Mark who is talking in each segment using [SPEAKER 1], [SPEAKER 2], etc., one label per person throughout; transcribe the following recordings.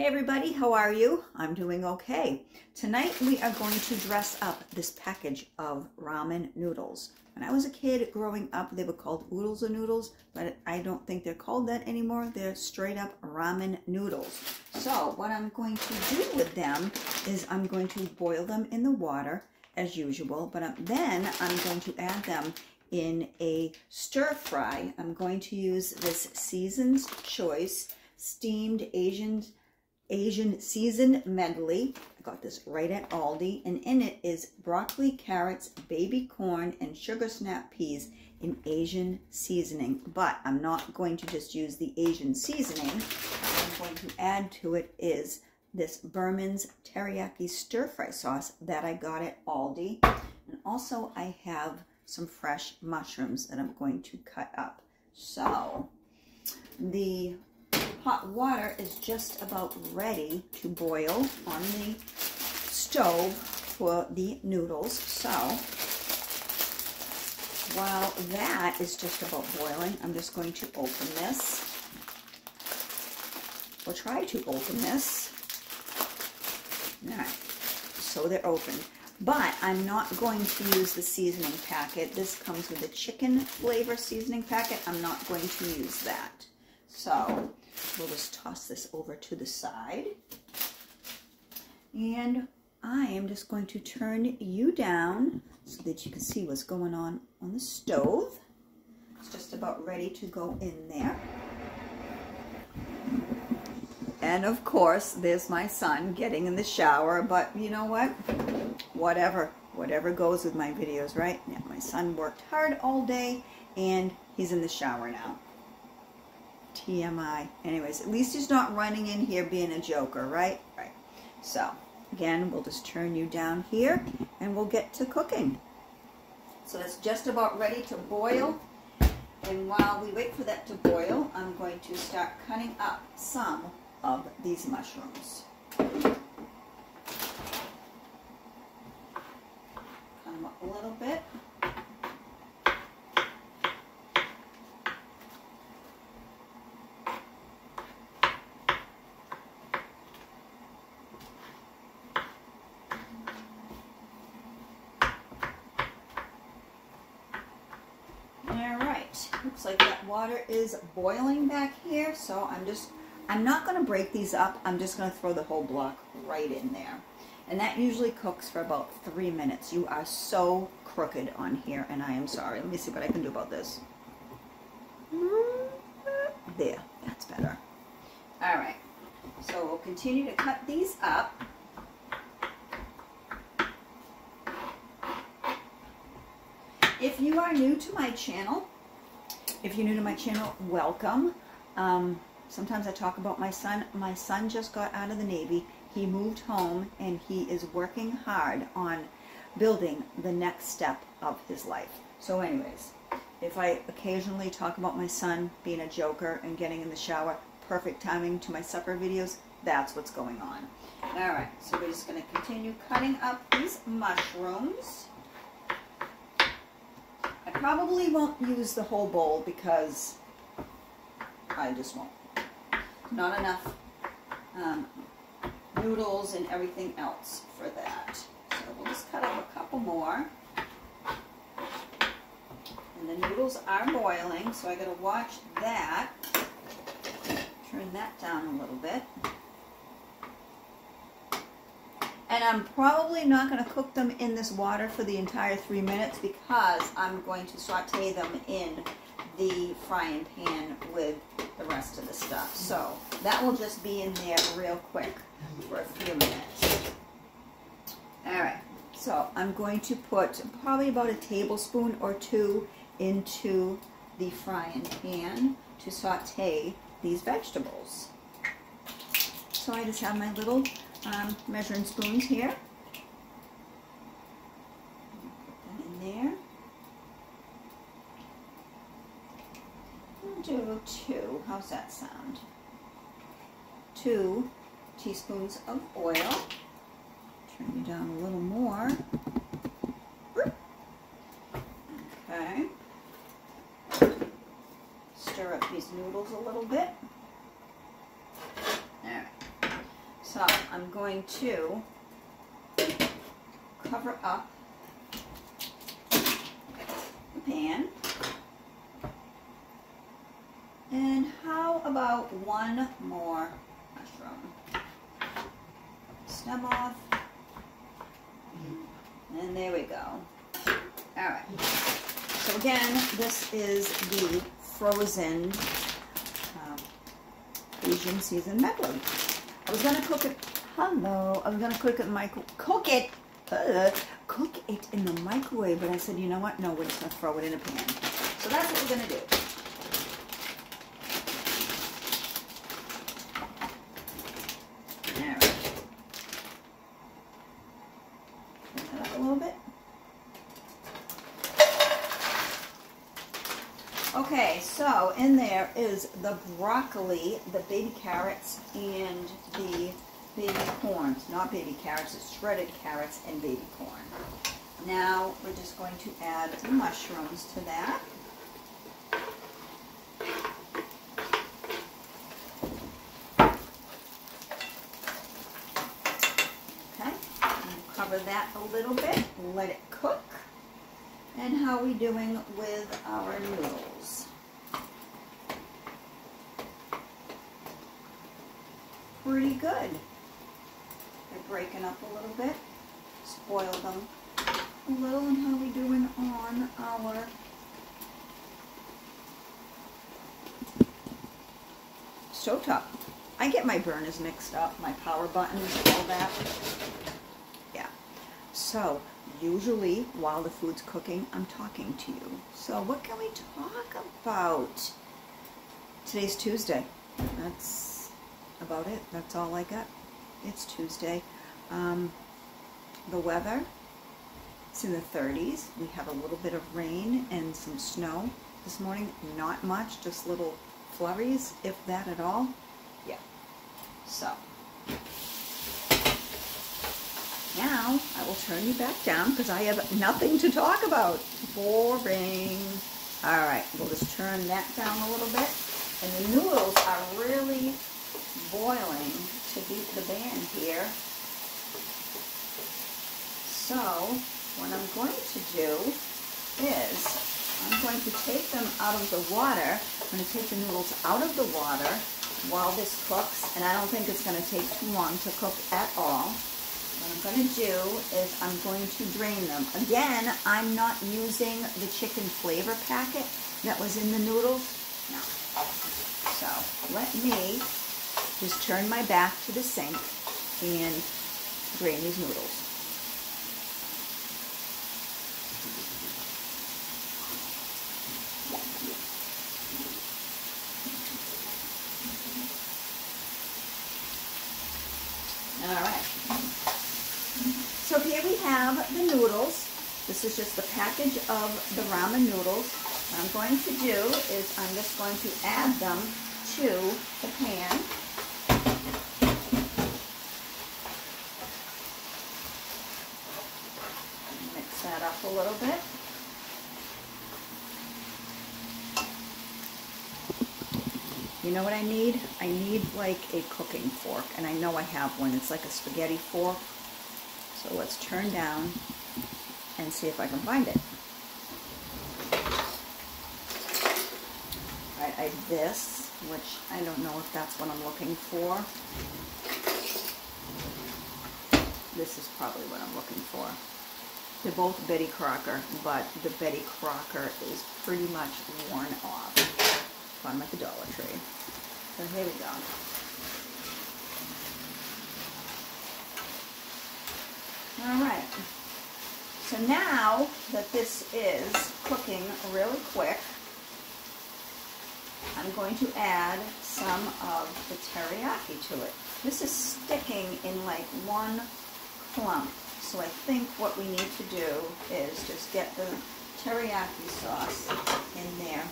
[SPEAKER 1] Hey everybody, how are you? I'm doing okay. Tonight we are going to dress up this package of ramen noodles. When I was a kid growing up, they were called oodles or noodles, but I don't think they're called that anymore. They're straight up ramen noodles. So what I'm going to do with them is I'm going to boil them in the water as usual, but then I'm going to add them in a stir fry. I'm going to use this Season's Choice steamed Asian seasoned medley. I got this right at Aldi, and in it is broccoli, carrots, baby corn, and sugar snap peas in Asian seasoning. But I'm not going to just use the Asian seasoning. What I'm going to add to it is this Berman's teriyaki stir fry sauce that I got at Aldi. And also I have some fresh mushrooms that I'm going to cut up. So the hot water is just about ready to boil on the stove for the noodles. So while that is just about boiling, I'm just going to open this, or try to open this. All right, so they're open. But I'm not going to use the seasoning packet. This comes with a chicken flavor seasoning packet. I'm not going to use that. So we'll just toss this over to the side. And I am just going to turn you down so that you can see what's going on the stove. It's just about ready to go in there. And of course, there's my son getting in the shower, but you know what? Whatever goes with my videos, right? Yeah, my son worked hard all day and he's in the shower now. TMI. Anyways, at least he's not running in here being a joker, right? Right. So, again, we'll just turn you down here and we'll get to cooking. So it's just about ready to boil. And while we wait for that to boil, I'm going to start cutting up some of these mushrooms. Cut them up a little bit. Looks like that water is boiling back here, so I'm not going to break these up. I'm just going to throw the whole block right in there. And that usually cooks for about 3 minutes. You are so crooked on here, and I am sorry. Let me see what I can do about this. There, that's better. All right, so we'll continue to cut these up. If you are new to my channel, welcome. Sometimes I talk about my son. My son just got out of the Navy. He moved home and he is working hard on building the next step of his life. So anyways, if I occasionally talk about my son being a joker and getting in the shower, perfect timing to my supper videos, that's what's going on. All right, so we're just going to continue cutting up these mushrooms. I probably won't use the whole bowl because I just won't. Not enough noodles and everything else for that. So we'll just cut up a couple more. And the noodles are boiling, so I gotta watch that. Turn that down a little bit. And I'm probably not going to cook them in this water for the entire 3 minutes because I'm going to saute them in the frying pan with the rest of the stuff. So that will just be in there real quick for a few minutes. All right, so I'm going to put probably about a tablespoon or two into the frying pan to saute these vegetables. So I just have my little measuring spoons here. Put that in there. I'll do 2. How's that sound? 2 teaspoons of oil. Turn you down a little more. Okay. Stir up these noodles a little bit. All right. So I'm going to cover up the pan. And how about one more mushroom? Stem off. And there we go. All right. So again, this is the frozen Asian seasoned macaroni. I was gonna cook it. Hello. I was gonna cook it in cook it in the microwave, but I said, you know what? No, we're just gonna throw it in a pan. So that's what we're gonna do. All right. Turn that up a little bit. Okay, so in there is the broccoli, the baby carrots, and the baby corn. Not baby carrots, it's shredded carrots and baby corn. Now we're just going to add the mushrooms to that. Okay, and cover that a little bit, let it cook. And how are we doing with our noodles? Pretty good. They're breaking up a little bit. Spoil them a little. And how are we doing on our stovetop? I get my burners mixed up, my power buttons, all that. Yeah. So usually while the food's cooking, I'm talking to you. So what can we talk about? Today's Tuesday. That's about it. That's all I got. It's Tuesday. The weather, it's in the 30s. We have a little bit of rain and some snow this morning. Not much, just little flurries, if that at all. Yeah. So now I will turn you back down because I have nothing to talk about. Boring. All right, we'll just turn that down a little bit. And the noodles are really boiling to beat the band here. So what I'm going to do is I'm going to take them out of the water. I'm going to take the noodles out of the water while this cooks, and I don't think it's going to take too long to cook at all. What I'm going to do is I'm going to drain them. Again, I'm not using the chicken flavor packet that was in the noodles. No. So let me just turn my back to the sink and drain these noodles. Alright, so here we have the noodles. This is just the package of the ramen noodles. What I'm going to do is I'm just going to add them to the pan. Mix that up a little bit. You know what I need? I need like a cooking fork, and I know I have one. It's like a spaghetti fork. So let's turn down and see if I can find it. All right, I have this, which I don't know if that's what I'm looking for. This is probably what I'm looking for. They're both Betty Crocker, but the Betty Crocker is pretty much worn off. I'm at the Dollar Tree. So here we go. Alright. So now that this is cooking really quick, I'm going to add some of the teriyaki to it. This is sticking in like one clump. So I think what we need to do is just get the teriyaki sauce in there.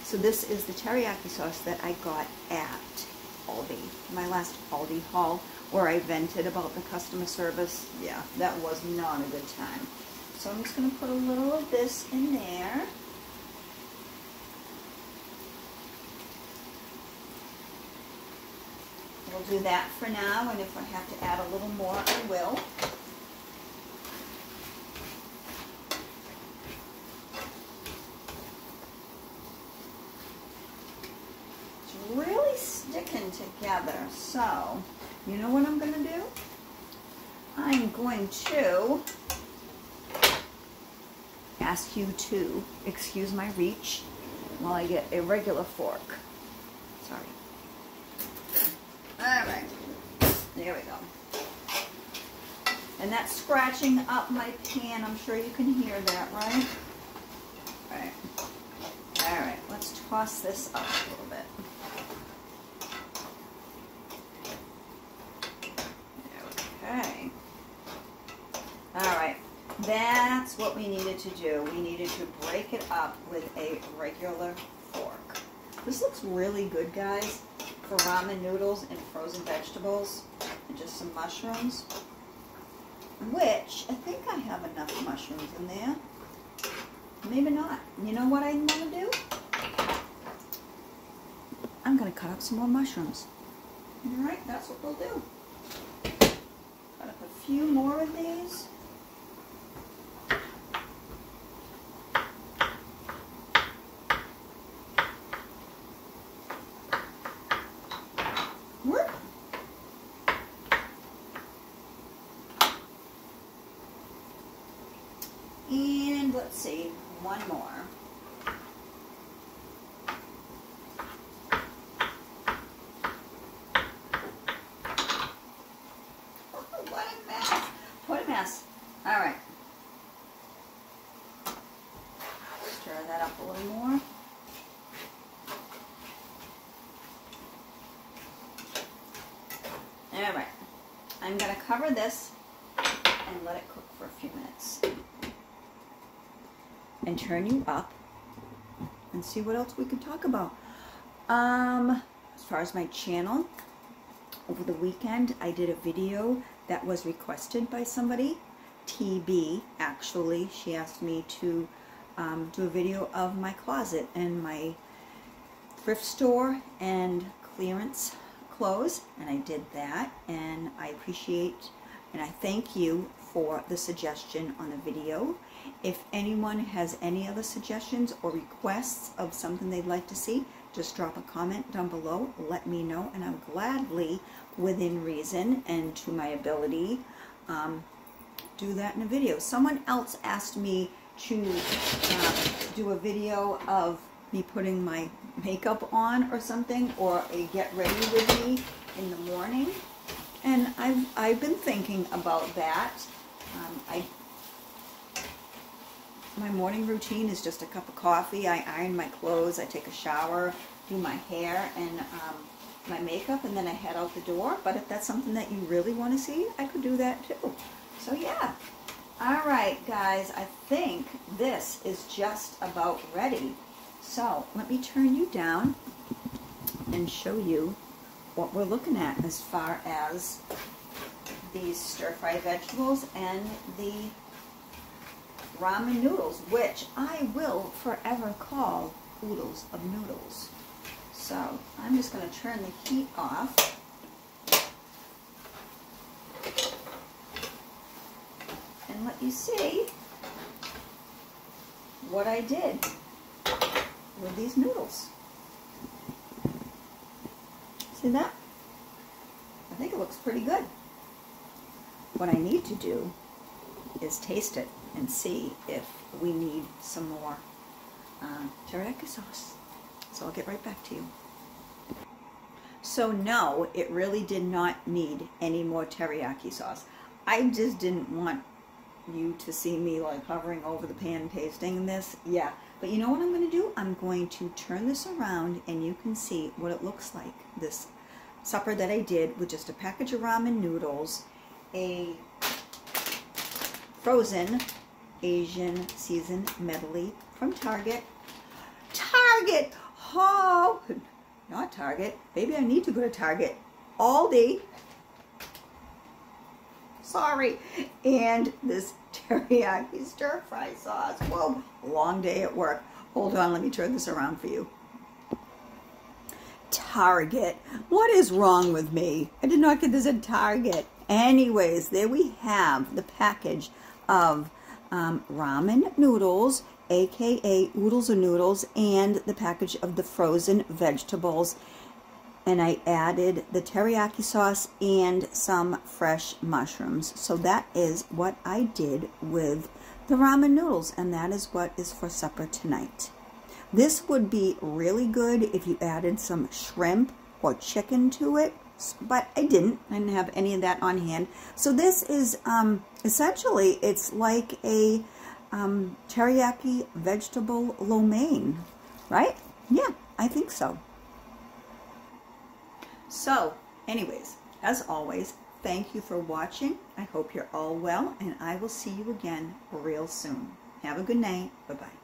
[SPEAKER 1] So this is the teriyaki sauce that I got at Aldi, my last Aldi haul, where I vented about the customer service. Yeah, that was not a good time. So I'm just going to put a little of this in there. we'll do that for now, and if I have to add a little more, I will. It's really sticking together, so you know what I'm going to do? I'm going to ask you to excuse my reach while I get a regular fork. Sorry. All right, there we go. And that's scratching up my pan. I'm sure you can hear that, right? All right, let's toss this up a little bit. Okay. All right, that's what we needed to do. We needed to break it up with a regular fork. This looks really good, guys, for ramen noodles and frozen vegetables and just some mushrooms, which I think I have enough mushrooms in there. Maybe not. You know what I'm going to do? I'm going to cut up some more mushrooms. All right, that's what we'll do. Cut up a few more of these. And let's see, one more. What a mess. What a mess. All right. Stir that up a little more. All right. I'm going to cover this and let it cook for a few minutes. And turn you up and see what else we can talk about. As far as my channel, over the weekend I did a video that was requested by somebody, TB actually. She asked me to do a video of my closet and my thrift store and clearance clothes, and I did that, and I appreciate and I thank you for the suggestion on the video. If anyone has any other suggestions or requests of something they'd like to see, just drop a comment down below, let me know, and I'll gladly, within reason and to my ability, do that in a video. Someone else asked me to do a video of me putting my makeup on or something, or a get ready with me in the morning, and I've been thinking about that. My morning routine is just a cup of coffee. I iron my clothes, I take a shower, do my hair and my makeup, and then I head out the door. But if that's something that you really want to see, I could do that too. So yeah. All right, guys, I think this is just about ready. So let me turn you down and show you what we're looking at as far as these stir-fried vegetables and the ramen noodles, which I will forever call oodles of noodles. So I'm just going to turn the heat off. And let you see what I did with these noodles. See that? I think it looks pretty good. What I need to do is taste it and see if we need some more teriyaki sauce. So I'll get right back to you. So no, it really did not need any more teriyaki sauce. I just didn't want you to see me like hovering over the pan tasting this. Yeah, but you know what I'm going to do? I'm going to turn this around and you can see what it looks like. This supper that I did with just a package of ramen noodles, a frozen Asian seasoned medley from Target. Target! Oh, not Target. Maybe I need to go to Target. Aldi. Sorry. And this teriyaki stir-fry sauce. Whoa, long day at work. Hold on, let me turn this around for you. Target. What is wrong with me? I did not get this at Target. Anyways, there we have the package of ramen noodles, aka oodles of noodles, and the package of the frozen vegetables. And I added the teriyaki sauce and some fresh mushrooms. So that is what I did with the ramen noodles, and that is what is for supper tonight. This would be really good if you added some shrimp or chicken to it, but I didn't have any of that on hand. So this is essentially, it's like a teriyaki vegetable lo mein, right? Yeah, I think so. So anyways, as always, thank you for watching. I hope you're all well, and I will see you again real soon. Have a good night. Bye-bye.